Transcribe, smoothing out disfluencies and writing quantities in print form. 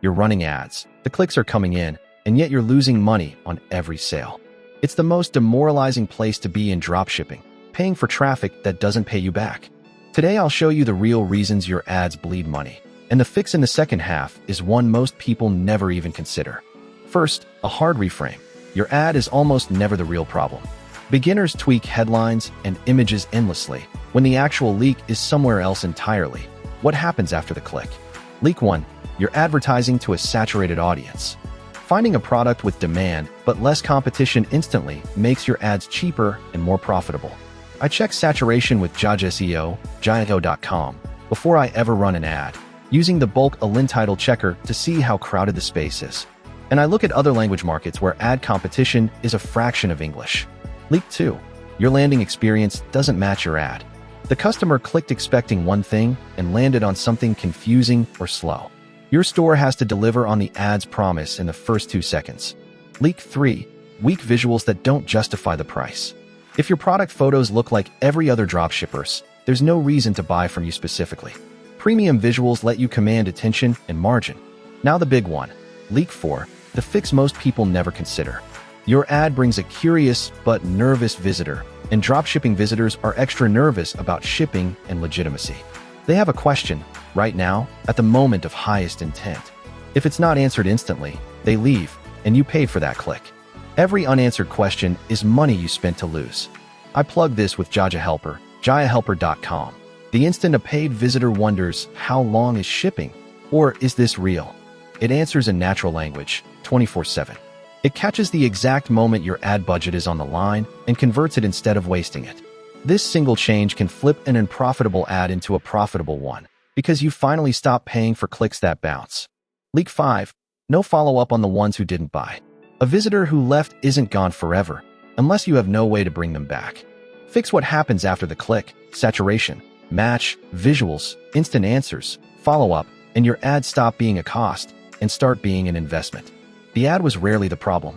You're running ads, the clicks are coming in, and yet you're losing money on every sale. It's the most demoralizing place to be in dropshipping, paying for traffic that doesn't pay you back. Today I'll show you the real reasons your ads bleed money, and the fix in the second half is one most people never even consider. First, a hard reframe. Your ad is almost never the real problem. Beginners tweak headlines and images endlessly, when the actual leak is somewhere else entirely. What happens after the click? Leak 1. You're advertising to a saturated audience. Finding a product with demand but less competition instantly makes your ads cheaper and more profitable. I check saturation with Jaja.com before I ever run an ad, using the bulk align title checker to see how crowded the space is. And I look at other language markets where ad competition is a fraction of English. Leak 2. Your landing experience doesn't match your ad. The customer clicked expecting one thing and landed on something confusing or slow. Your store has to deliver on the ad's promise in the first 2 seconds. Leak 3. Weak visuals that don't justify the price. If your product photos look like every other dropshipper's, there's no reason to buy from you specifically. Premium visuals let you command attention and margin. Now the big one. Leak 4. The fix most people never consider. Your ad brings a curious but nervous visitor, and dropshipping visitors are extra nervous about shipping and legitimacy. They have a question, right now, at the moment of highest intent. If it's not answered instantly, they leave, and you paid for that click. Every unanswered question is money you spent to lose. I plug this with Jajahelper.com. The instant a paid visitor wonders, how long is shipping? Or is this real? It answers in natural language, 24/7. It catches the exact moment your ad budget is on the line and converts it instead of wasting it. This single change can flip an unprofitable ad into a profitable one, because you finally stop paying for clicks that bounce. Leak 5. No follow-up on the ones who didn't buy. A visitor who left isn't gone forever, unless you have no way to bring them back. Fix what happens after the click: saturation, match, visuals, instant answers, follow-up, and your ads stop being a cost and start being an investment. The ad was rarely the problem.